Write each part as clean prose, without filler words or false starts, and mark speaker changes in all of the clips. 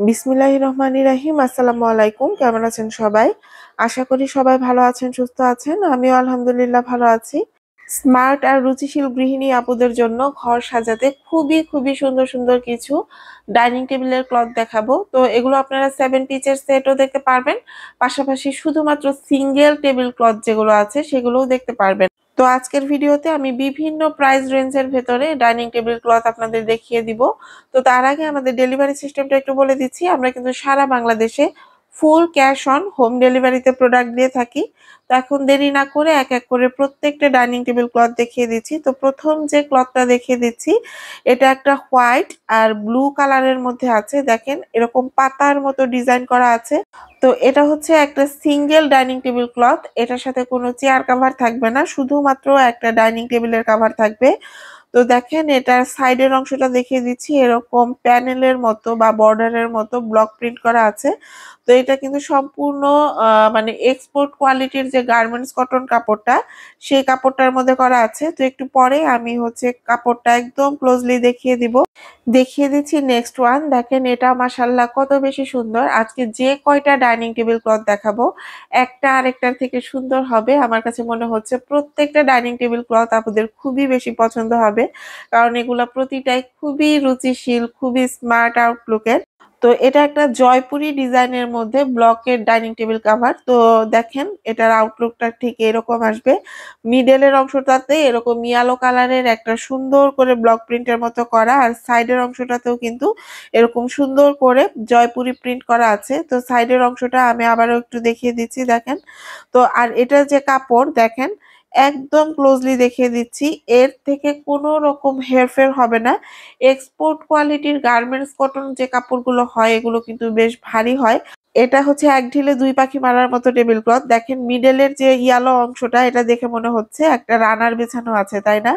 Speaker 1: বিসমিল্লাহির রহমানির রহিম। আসসালামু আলাইকুম। কেমন আছেন সবাই? আশা করি সবাই ভালো আছেন, সুস্থ আছেন। আমিও আলহামদুলিল্লাহ ভালো আছি। স্মার্ট আর রুচিশীল গৃহিণী আপুদের জন্য ঘর সাজাতে খুবই সুন্দর সুন্দর কিছু ডাইনিং টেবিলের ক্লথ দেখাবো। তো এগুলো আপনারা 7 পিচের সেটও দেখতে পারবেন। পাশাপাশি শুধুমাত্র সিঙ্গেল টেবিল ক্লথ যেগুলো আছে সেগুলোও দেখতে পারবেন। তো আজকের ভিডিওতে আমি বিভিন্ন প্রাইস রেঞ্জের ভেতরে ডাইনিং টেবিল ক্লথ আপনাদের দেখিয়ে দিব। তো তার আগে আমাদের ডেলিভারি সিস্টেমটা একটু বলে দিচ্ছি। আমরা কিন্তু সারা বাংলাদেশে ফুল ক্যাশ অন হোম ডেলিভারিতে প্রোডাক্ট দিয়ে থাকি। তো এখন দেরি না করে এক করে প্রত্যেকটা ডাইনিং টেবিল ক্লথ দেখিয়ে দিচ্ছি। তো প্রথম যে ক্লথটা দেখিয়ে দিচ্ছি, এটা একটা হোয়াইট আর ব্লু কালারের মধ্যে আছে। দেখেন এরকম পাতার মতো ডিজাইন করা আছে। তো এটা হচ্ছে একটা সিঙ্গেল ডাইনিং টেবিল ক্লথ। এটার সাথে কোনো চেয়ার কভার থাকবে না, শুধুমাত্র একটা ডাইনিং টেবিলের কভার থাকবে। তো দেখেন এটার সাইডের অংশটা দেখিয়ে দিচ্ছি, এরকম প্যানেলের মতো বা বর্ডারের মতো ব্লক প্রিন্ট করা আছে। তো এটা কিন্তু সম্পূর্ণ মানে এক্সপোর্ট কোয়ালিটির যে গার্মেন্টস কটন কাপড়টা, সেই কাপড়টার মধ্যে করা আছে। তো একটু পরে আমি হচ্ছে কাপড়টা একদম ক্লোজলি দেখিয়ে দিচ্ছি। নেক্সট ওয়ান দেখেন, এটা মাশাআল্লাহ কত বেশি সুন্দর। আজকে যে কয়টা ডাইনিং টেবিল ক্লথ দেখাবো, একটা আরেকটার থেকে সুন্দর হবে। আমার কাছে মনে হচ্ছে প্রত্যেকটা ডাইনিং টেবিল ক্লথ আপনাদের খুবই বেশি পছন্দ হবে, কারণ এগুলা প্রতিটাই খুবই রুচিশীল, খুবই স্মার্ট আউটলুকের। তো এটা একটা জয়পুরি ডিজাইনের মধ্যে ব্লকের ডাইনিং টেবিল কভার। তো দেখেন এটার আউটলুকটা ঠিক এরকম আসবে। মিডলের অংশটাতে এরকম ইয়ালো কালারের একটা সুন্দর করে ব্লক প্রিন্টের মতো করা, আর সাইডের অংশটাতেও কিন্তু এরকম সুন্দর করে জয়পুরি প্রিন্ট করা আছে। তো সাইডের অংশটা আমি আবারও একটু দেখিয়ে দিচ্ছি দেখেন। তো আর এটার যে কাপড় দেখেন, একদম ক্লোজলি দেখিয়ে দিচ্ছি, এর থেকে কোনো রকম হেরফের হবে না। এক্সপোর্ট কোয়ালিটির গার্মেন্টস কটন যে কাপড়গুলো হয় এগুলো কিন্তু বেশ ভারী হয়। এটা হচ্ছে এক ঢিলে দুই পাখি মারার মতো টেবিল ক্লথ। দেখেন মিডলের যে ইয়েলো অংশটা, এটা দেখে মনে হচ্ছে একটা রানার বিছানো আছে, তাই না?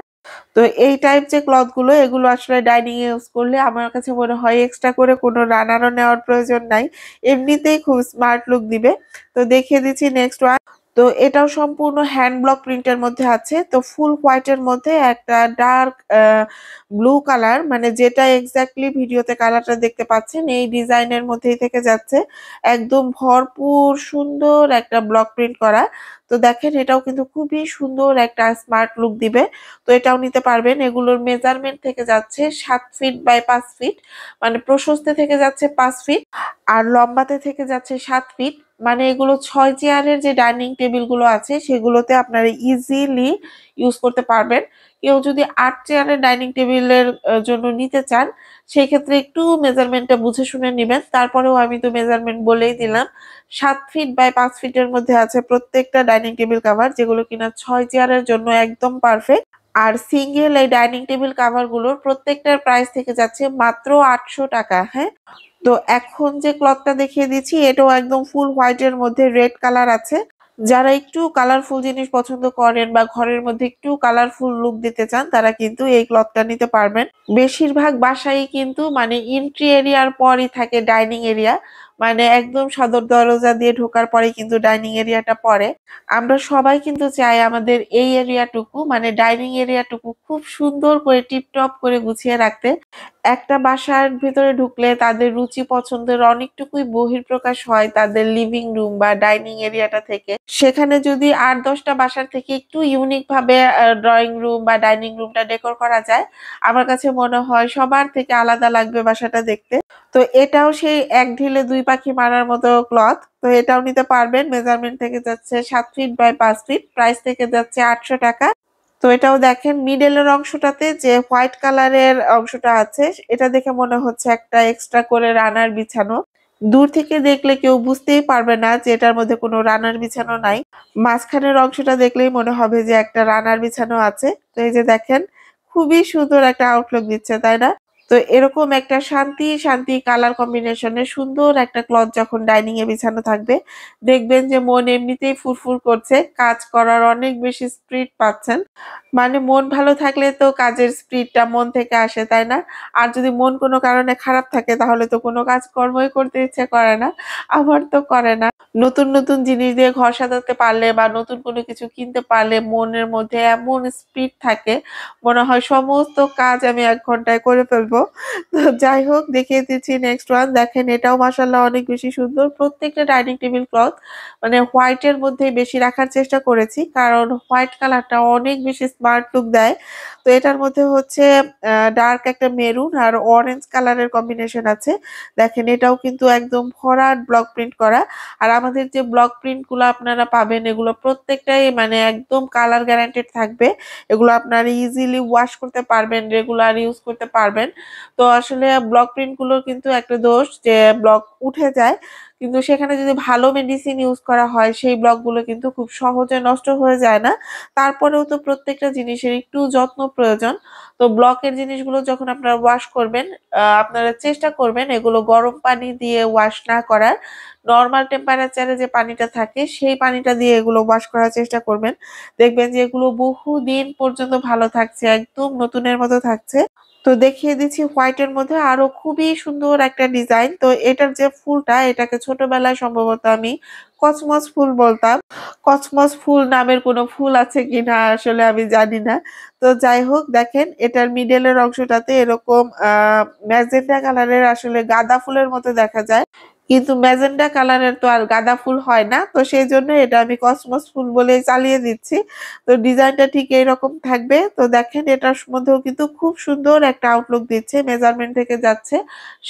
Speaker 1: তো এই টাইপ যে ক্লথ গুলো, এগুলো আসলে ডাইনিং এ ইউজ করলে আমার কাছে মনে হয় এক্সট্রা করে কোনো রানারও নেওয়ার প্রয়োজন নাই। এমনিতেই খুব স্মার্ট লুক দিবে। তো দেখিয়ে দিচ্ছি নেক্সট ওয়ান। তো এটাও সম্পূর্ণ হ্যান্ড ব্লক প্রিন্টের মধ্যে আছে। তো ফুল হোয়াইটের মধ্যে একটা ডার্ক ব্লু কালার, মানে যেটা এক্স্যাক্টলি ভিডিওতে কালারটা দেখতে পাচ্ছেন এই ডিজাইনের মধ্যেই থেকে যাচ্ছে। একদম ভরপুর সুন্দর একটা ব্লক প্রিন্ট করা। তো দেখেন এটাও কিন্তু খুবই সুন্দর একটা স্মার্ট লুক দিবে। তো এটাও নিতে পারবেন। এগুলোর মেজারমেন্ট থেকে যাচ্ছে 7 ফিট বাই 5 ফিট, মানে প্রশস্তে থেকে যাচ্ছে 5 ফিট আর লম্বাতে থেকে যাচ্ছে 7 ফিট। মানে এগুলো 6 চেয়ারের যে ডাইনিং টেবিল গুলো আছে সেগুলোতে আপনারা ইজিলি ইউজ করতে পারবেন। কেউ যদি 8 চেয়ারের ডাইনিং টেবিলের জন্য নিতে চান, সেই ক্ষেত্রে একটু মেজারমেন্টটা বুঝে শুনে নিবেন। তারপরেও আমি তো মেজারমেন্ট বলেই দিলাম। 7 ফিট বাই 5 ফিটের মধ্যে আছে প্রত্যেকটা ডাইনিং টেবিল কভার, যেগুলো কিনা 6 চেয়ারের জন্য একদম পারফেক্ট। আর সিঙ্গেল এই ডাইনিং টেবিল কভার গুলোর প্রত্যেকটার প্রাইস থেকে যাচ্ছে মাত্র 800 টাকা। হ্যাঁ, তো এখন যে ক্লথটা দেখিয়ে দিচ্ছি, এটাও একদম ফুল হোয়াইটের মধ্যে রেড কালার আছে। যারা একটু কালারফুল জিনিস পছন্দ করেন বা ঘরের মধ্যে একটু কালারফুল লুক দিতে চান, তারা কিন্তু এই ক্লথটা নিতে পারবেন। বেশিরভাগ বাসায় কিন্তু মানে এন্ট্রি এরিয়ার পরই থাকে ডাইনিং এরিয়া, মানে একদম সদর দরজা দিয়ে ঢোকার পরে কিন্তু ডাইনিং এরিয়াটা পড়ে। আমরা সবাই কিন্তু চাই আমাদের এই এরিয়াটুকু, মানে ডাইনিং এরিয়াটুকু খুব সুন্দর করে টিপটপ করে গুছিয়ে রাখতে। একটা বাসার ভেতরে ঢুকলে তাদের রুচি পছন্দের অনেকটুকুই বহিঃপ্রকাশ হয় তাদের লিভিং রুম বা ডাইনিং এরিয়াটা থেকে। সেখানে যদি 8-10টা বাসার থেকে একটু ইউনিক ভাবে ড্রয়িং রুম বা ডাইনিং রুমটা ডেকোর করা যায়, আমার কাছে মনে হয় সবার থেকে আলাদা লাগবে বাসাটা দেখতে। তো এটাও সেই এক ঢিলে দুই পাখি মারার মতো ক্লথ। তো এটাও নিতে পারবেন। মেজারমেন্ট থেকে যাচ্ছে 7 ফিট বাই 5 ফিট, প্রাইস থেকে যাচ্ছে 800 টাকা। তো এটাও দেখেন মিডলের অংশটাতে যে হোয়াইট কালারের অংশটা আছে, এটা দেখে মনে হচ্ছে একটা এক্সট্রা করে রানার বিছানো। দূর থেকে দেখলে কেউ বুঝতেই পারবে না যে এটার মধ্যে কোনো রানার বিছানো নাই। মাঝখানের অংশটা দেখলেই মনে হবে যে একটা রানার বিছানো আছে। তো এই যে দেখেন, খুবই সুন্দর একটা আউটলুক দিচ্ছে, তাই না? তো এরকম একটা শান্তি কালার কম্বিনেশনে সুন্দর একটা ক্লথ যখন ডাইনিং এ বিছানো থাকবে, দেখবেন যে মন এমনিতেই ফুরফুর করছে, কাজ করার অনেক বেশি স্পিরিট পাচ্ছেন। মানে মন ভালো থাকলে তো কাজের স্পিডটা মন থেকে আসে, তাই না? আর যদি মন কোনো কারণে খারাপ থাকে তাহলে তো কোনো কাজকর্মই করতে ইচ্ছে করে না। আমার তো করে না। নতুন, নতুন জিনিস দিয়ে ঘর সাজাতে পারলে বা নতুন কোনো কিছু কিনতে পারলে মনের মধ্যে এমন স্পিড থাকে, মনে হয় সমস্ত কাজ আমি ১ ঘন্টায় করে ফেলবো। তো যাই হোক দেখিয়ে দিচ্ছি নেক্সট ওয়ান। দেখেন এটাও মাশাআল্লাহ অনেক বেশি সুন্দর। প্রত্যেকটা ডাইনিং টেবিল ক্লথ মানে হোয়াইট এর মধ্যেই বেশি রাখার চেষ্টা করেছি। কারণ হোয়াইট কালারটা অনেক বেশি স্মার্ট লুক দেয়। তো এটার মধ্যে হচ্ছে ডার্ক একটা মেরুন আর অরেঞ্জ কালারের কম্বিনেশন আছে। দেখেন এটাও কিন্তু একদম ভরাট ব্লক প্রিন্ট করা। আর আমাদের যে ব্লক প্রিন্ট গুলো আপনারা পাবেন এগুলো প্রত্যেকটাই মানে একদম কালার গ্যারান্টেড থাকবে। এগুলো আপনারা ইজিলি ওয়াশ করতে পারবেন, রেগুলার ইউজ করতে পারবেন। তো আসলে ব্লক প্রিন্ট গুলোর কিন্তু একটা দোষ যে ব্লক উঠে যায়। কিন্তু সেখানে যদি ভালো মেডিসিন ইউজ করা হয় সেই ব্লকগুলো কিন্তু খুব সহজে নষ্ট হয়ে যায় না। তারপরেও তো প্রত্যেকটা জিনিসের একটু যত্ন প্রয়োজন। তো ব্লকের জিনিসগুলো যখন আপনারা ওয়াশ করবেন, আপনারা চেষ্টা করবেন এগুলো গরম পানি দিয়ে ওয়াশ না করার। নরমাল টেম্পারেচারে যে পানিটা থাকে সেই পানিটা দিয়ে এগুলো ওয়াশ করার চেষ্টা করবেন। দেখবেন যে এগুলো বহুদিন পর্যন্ত ভালো থাকছে, একদম নতুনের মতো থাকছে। তো দেখিয়ে দিচ্ছি হোয়াইট এর মধ্যে আরো খুবই সুন্দর একটা ডিজাইন। তো এটার যে ফুলটা এটাকে ছোটবেলায় সম্ভবত আমি কসমস ফুল বলতাম। কসমস ফুল নামের কোনো ফুল আছে কিনা আসলে আমি জানি না। তো যাই হোক দেখেন এটার মিডলের অংশটাতে এরকম ম্যাজেন্টা কালারের আসলে গাঁদা ফুলের মতো দেখা যায়। কিন্তু ম্যাজেন্টা কালারের তো আর গাঁদা ফুল হয় না। তো সেইজন্য এটা আমি কসমস ফুল বলেই চালিয়ে দিচ্ছি। তো ডিজাইনটা ঠিক এইরকম থাকবে। তো দেখেন এটার মধ্যেও কিন্তু খুব সুন্দর একটা আউটলুক দিচ্ছে। মেজারমেন্ট থেকে যাচ্ছে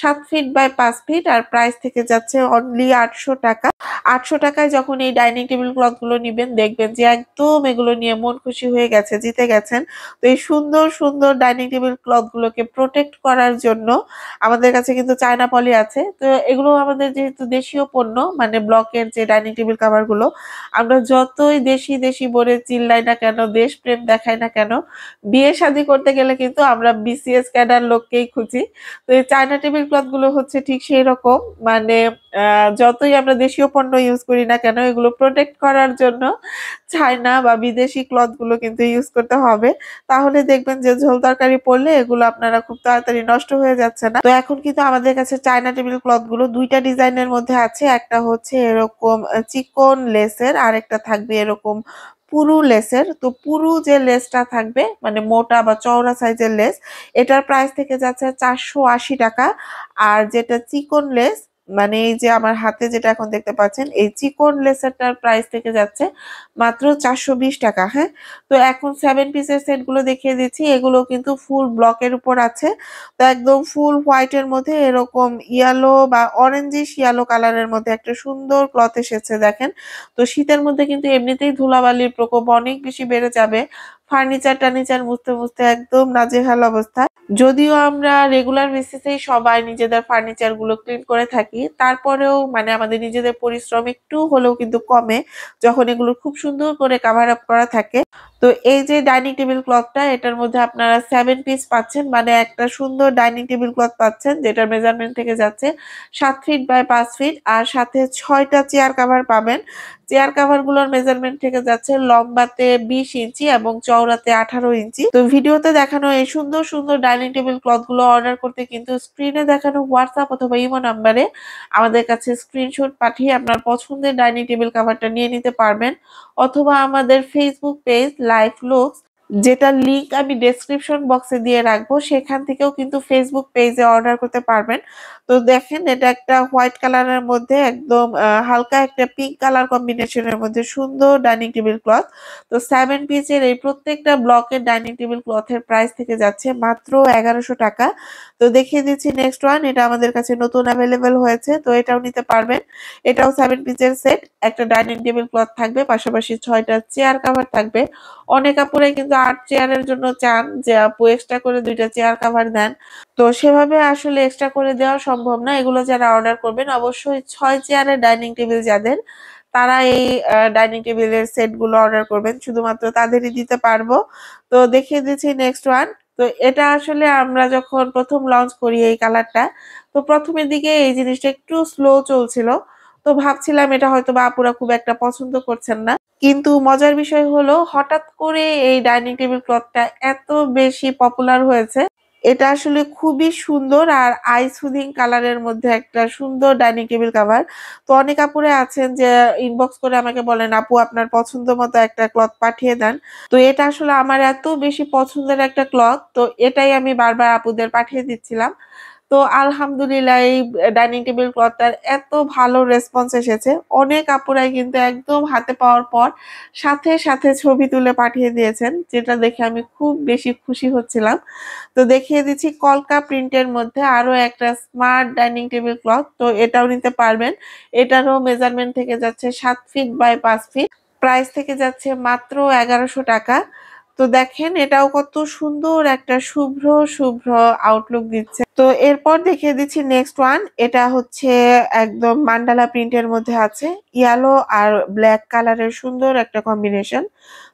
Speaker 1: ৭ ফিট বাই ৫ ফিট আর প্রাইস থেকে যাচ্ছে অনলি ৳৮০০। ৳৮০০ যখন এই ডাইনিং টেবিল ক্লথ গুলো নিবেন দেখবেন যে একদম এগুলো নিয়ে মন খুশি হয়ে গেছে, জিতে গেছেন। তো এই সুন্দর, সুন্দর ডাইনিং টেবিল ক্লথ গুলোকে প্রোটেক্ট করার জন্য আমাদের কাছে কিন্তু চায়না পলি আছে। তো এগুলো আমাদের যেহেতু দেশীয় পণ্য মানে ব্লকের যে ডাইনিং টেবিল কভার গুলো, আমরা যতই দেশি, দেশি বলে চিল্লাই না কেন, দেশপ্রেম দেখাই না কেন, বিয়ে-শাদী করতে গেলে কিন্তু আমরা বিসিএস ক্যাডার লোককেই খুঁজি। তো এই চায়না টেবিল ক্লথ গুলো হচ্ছে ঠিক সেইরকম। মানে আ যতই আমরা দেশীয় পণ্য ইউজ করি না কেন, এগুলো প্রোটেক্ট করার জন্য চায়না বা বিদেশি ক্লথ গুলো কিন্তু ইউজ করতে হবে। তাহলে দেখবেন যে ঝোল তরকারি পড়লে এগুলো আপনারা খুব তাড়াতাড়ি নষ্ট হয়ে যাচ্ছে না। তো এখন কিন্তু আমাদের কাছে চায়না টেবিল ক্লথ গুলো ২ টা ডিজাইনের মধ্যে আছে। একটা হচ্ছে এরকম চিকন লেসের, আরেকটা থাকবে এরকম পুরু লেসের। তো পুরু যে লেসটা থাকবে মানে মোটা বা চওড়া সাইজের লেস, এটার প্রাইস থেকে যাচ্ছে ৳৪৮০। আর যেটা চিকন লেস মানে এই যে আমার হাতে যেটা এখন দেখতে পাচ্ছেন, এই চিকন লেসেরটার প্রাইস থেকে যাচ্ছে মাত্র ৳৪২০। হ্যাঁ? তো এখন 7 পিসের সেট গুলো দেখিয়ে দিচ্ছি। এগুলো কিন্তু ফুল ব্লকের উপর আছে। তো একদম ফুল হোয়াইট এর মধ্যে এরকম ইয়েলো বা অরেঞ্জিশ ইয়েলো কালারের মধ্যে একটা সুন্দর ক্লথ এসেছে দেখেন। তো শীতের মধ্যে কিন্তু এমনিতেই ধুলাবালির প্রকোপ অনেক বেশি বেড়ে যাবে। ফার্নিচার-টার্নিচার মুছতে, মুছতে একদম নাজেহাল অবস্থা। যদিও আমরা রেগুলার বেসিসেই সবাই নিজেদের ফার্নিচার গুলো ক্লিন করে থাকি। তারপরেও মানে আমাদের নিজেদের পরিশ্রম একটু হলেও কিন্তু কমে যখন এগুলো খুব সুন্দর করে কভার আপ করা থাকে। তো এই যে ডাইনিং টেবিল ক্লথটা এটার মধ্যে আপনারা 7 পিস পাচ্ছেন। মানে একটা সুন্দর ডাইনিং টেবিল ক্লথ পাচ্ছেন যেটার মেজারমেন্ট থেকে যাচ্ছে ৭ ফিট বাই ৫ ফিট আর সাথে ৬ টা চেয়ার কভার পাবেন। চেয়ার কভার গুলোর মেজারমেন্ট থেকে যাচ্ছে লম্বাতে ২০ ইঞ্চি এবং চওড়াতে ১৮ ইঞ্চি। তো ভিডিওতে দেখানো এই সুন্দর, সুন্দর ডাইনিং টেবিল ক্লথ গুলো অর্ডার করতে কিন্তু স্ক্রিনে দেখানো WhatsApp অথবা ইমো নাম্বারে আমাদের কাছে স্ক্রিনশট পাঠিয়ে আপনার পছন্দের ডাইনিং টেবিল কভারটা নিয়ে নিতে পারবেন। অথবা আমাদের Facebook পেজ লাইফ লুকস যেটার লিংক আমি ডেসক্রিপশন বক্সে দিয়ে রাখবো সেখান থেকেও কিন্তু Facebook পেজে অর্ডার করতে পারবেন। তো দেখেন এটা একটা হোয়াইট কালারের মধ্যে একদম হালকা একটা পিঙ্ক কালার কম্বিনেশনের মধ্যে সুন্দর ডাইনিং টেবিল ক্লথ। তো 7 পিসের এই প্রত্যেকটা ব্লকের ডাইনিং টেবিল ক্লথের প্রাইস থেকে যাচ্ছে মাত্র ৳১১০০। তো দেখিয়ে দিচ্ছি নেক্সট ওয়ান। এটা আমাদের কাছে নতুন এভেইলেবল হয়েছে। তো এটাও নিতে পারবেন। এটাও 7 পিসের সেট। একটা ডাইনিং টেবিল ক্লথ থাকবে, পাশাপাশি ৬ টা চেয়ার কভার থাকবে। অনেক আপুরাই কিন্তু আর্ট চেয়ারের জন্য চান যে আপু এক্সট্রা করে ২ টা চেয়ার কভার দেন। তো সেভাবে আসলে এক্সট্রা করে দেওয়া সম্ভব না। এগুলো যারা অর্ডার করবেন অবশ্যই ৬ চেয়ারের ডাইনিং টেবিল যাদের, তারা এই ডাইনিং টেবিলের সেট গুলো অর্ডার করবেন। শুধুমাত্র তাদেরই দিতে পারবো। তো দেখিয়ে দিচ্ছি নেক্সট ওয়ান। তো এটা আসলে আমরা যখন ১ম লঞ্চ করি এই কালারটা, তো ১ম এর দিকে এই জিনিসটা একটু স্লো চলছিল। তো ভাবছিলাম এটা হয়তোবা আপুরা খুব একটা পছন্দ করছেন না। কিন্তু মজার বিষয় হলো হঠাৎ করে এই ডাইনিং টেবিল ক্লথটা এত বেশি পপুলার হয়েছে। এটা আসলে খুবই সুন্দর আর আই সুদিং কালারের মধ্যে একটা সুন্দর ডাইনিং টেবিল কভার। তো অনেক আপুরা আছেন যে ইনবক্স করে আমাকে বলেন, "আপু আপনার পছন্দ মতো একটা ক্লথ পাঠিয়ে দেন।" তো এটা আসলে আমার এত বেশি পছন্দের একটা ক্লথ, তো এটাই আমি বারবার আপুদের পাঠিয়ে দিচ্ছিলাম। তো আলহামদুলিল্লাহ এই ডাইনিং টেবিল ক্লথটার এত ভালো রেসপন্স এসেছে। অনেক আপুরাই কিন্তু একদম হাতে পাওয়ার পর সাথে ছবি তুলে পাঠিয়ে দিয়েছেন। যেটা দেখে আমি খুব বেশি খুশি হচ্ছিলাম। তো দেখিয়ে দিচ্ছি কলকা প্রিন্টের মধ্যে আরো একটা স্মার্ট ডাইনিং টেবিল ক্লথ। তো এটাও নিতে পারবেন। এটারও মেজারমেন্ট থেকে যাচ্ছে ৭ ফিট বাই ৫ ফিট। প্রাইস থেকে যাচ্ছে মাত্র ৳১১০০। তো দেখেন এটাও কত সুন্দর একটা শুভ্র আউটলুক দিচ্ছে। তো এরপর দেখিয়ে দিচ্ছি নেক্সট ওয়ান। এটা হচ্ছে একদম মান্ডালা প্রিন্টের মধ্যে আছে। ইয়েলো আর ব্ল্যাক কালারের সুন্দর একটা কম্বিনেশন।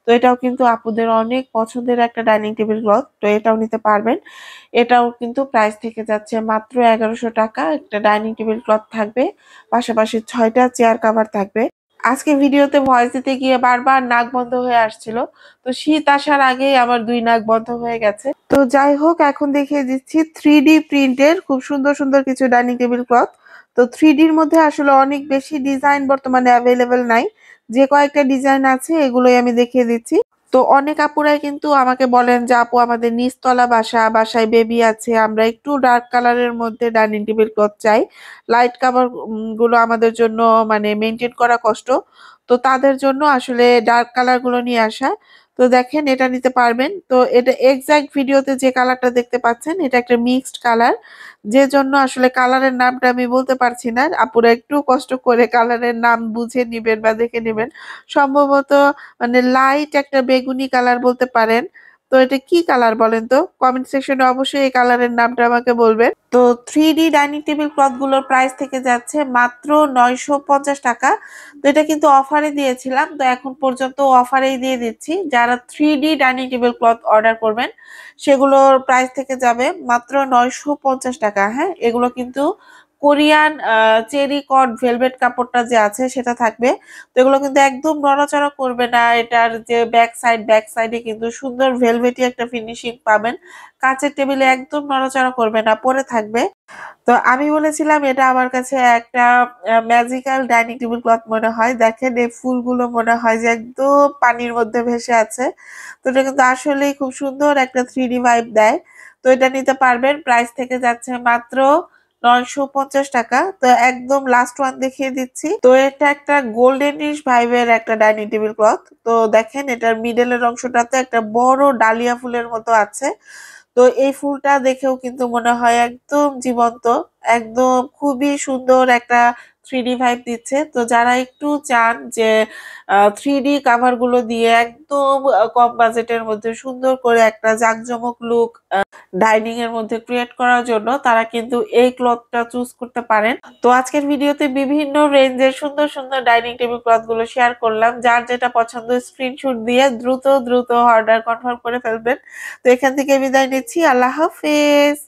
Speaker 1: তো এটাও কিন্তু আপুদের অনেক পছন্দের একটা ডাইনিং টেবিল ক্লথ। তো এটাও নিতে পারবেন। এটাও কিন্তু প্রাইস থেকে যাচ্ছে মাত্র ৳১১০০। একটা ডাইনিং টেবিল ক্লথ থাকবে। পাশাপাশি ৬ টা চেয়ার কভার থাকবে। আজকে ভিডিওতে ভয়েস দিতে গিয়ে বারবার নাক বন্ধ হয়ে আসছিল। তো শীত আসার আগেই আমার ২ নাক বন্ধ হয়ে গেছে। তো যাই হোক এখন দেখিয়ে দিচ্ছি 3D প্রিন্টের খুব সুন্দর কিছু ডাইনিং টেবিল ক্লথ। তো 3D র মধ্যে আসলে অনেক বেশি ডিজাইন বর্তমানে এভেইলেবল নাই। যে কয়েকটা ডিজাইন আছে এগুলোই আমি দেখিয়ে দিচ্ছি। তো অনেক আপুরাই কিন্তু আমাকে বলেন যে আপু আমাদের নিচতলা বাসায় বেবি আছে, আমরা একটু ডার্ক কালারের মধ্যে ডাইনিং টেবিল ক্লথ চাই। লাইট কাভার গুলো আমাদের জন্য মানে মেইনটেইন করা কষ্ট। তো তাদের জন্য আসলে ডার্ক কালার গুলো নিয়ে আসা। তো দেখেন এটা নিতে পারবেন। তো এটা এক্সাক্ট ভিডিওতে যে কালারটা দেখতে পাচ্ছেন এটা একটা মিক্সড কালার। যে জন্য আসলে কালারের নামটা আমি বলতে পারছি না। আপুরা একটু কষ্ট করে কালারের নাম বুঝে নিবেন বা দেখে নিবেন। সম্ভবত মানে লাইট একটা বেগুনি কালার বলতে পারেন। তো এটা কি কালার বলেন তো? কমেন্ট সেকশনে অবশ্যই এই কালারের নামটা আমাকে বলবেন। তো 3D ডাইনিং টেবিল ক্লথ গুলোর প্রাইস থেকে যাচ্ছে মাত্র ৳৯৫০। তো এটা কিন্তু অফারে দিয়েছিলাম। তো এখন পর্যন্ত অফারেই দিয়ে দিচ্ছি। যারা 3D dining table cloth order করবেন সেগুলোর প্রাইস থেকে যাবে মাত্র ৳৯৫০। হ্যাঁ? এগুলো কিন্তু কোরিয়ান চেরি কট ভেলভেট কাপড়টা যে আছে সেটা থাকবে। তো এগুলো কিন্তু একদম নড়াচড়া করবে না। এটার যে ব্যাক সাইডে কিন্তু সুন্দর ভেলভেটি একটা ফিনিশিং পাবেন। কাঁচের টেবিলে একদম নড়াচড়া করবে না, পড়ে থাকবে। তো আমি বলেছিলাম এটা আমার কাছে একটা ম্যাজিক্যাল ডাইনিং টেবিল ক্লথ মনে হয়। দেখেন এই ফুলগুলো মনে হয় যে একদম পানির মধ্যে ভেসে আছে। তো এটা কিন্তু আসলেই খুব সুন্দর একটা 3D ভাইব দেয়। তো এটা নিতে পারবেন। প্রাইস থেকে যাচ্ছে মাত্র ৳৯৫০। তো একদম লাস্ট ওয়ান দেখিয়ে দিচ্ছি। তো এটা একটা গোল্ডেনিশ ভাইবের একটা ডাইনিং টেবিল ক্লথ। তো দেখেন এটার মিডলের অংশটাতে একটা বড় ডালিয়া ফুলের মতো আছে। তো এই ফুলটা দেখেও কিন্তু মনে হয় একদম জীবন্ত, একদম খুবই সুন্দর একটা 3D ভাইব দিচ্ছে। তো যারা একটু চান যে 3D কাভার গুলো দিয়ে একদম কম বাজেটের মধ্যে সুন্দর করে একটা জাঁকজমক লুক ডাইনিং এর মধ্যে ক্রিয়েট করার জন্য তারা কিন্তু এই ক্লথটা চুজ করতে পারেন। তো আজকের ভিডিওতে বিভিন্ন রেঞ্জের সুন্দর ডাইনিং টেবিল ক্লথ গুলো শেয়ার করলাম। যার যেটা পছন্দ স্ক্রিনশট দিয়ে দ্রুত অর্ডার কনফার্ম করে ফেলবেন। তো এখান থেকে বিদায় নিচ্ছি। আল্লাহ হাফেজ।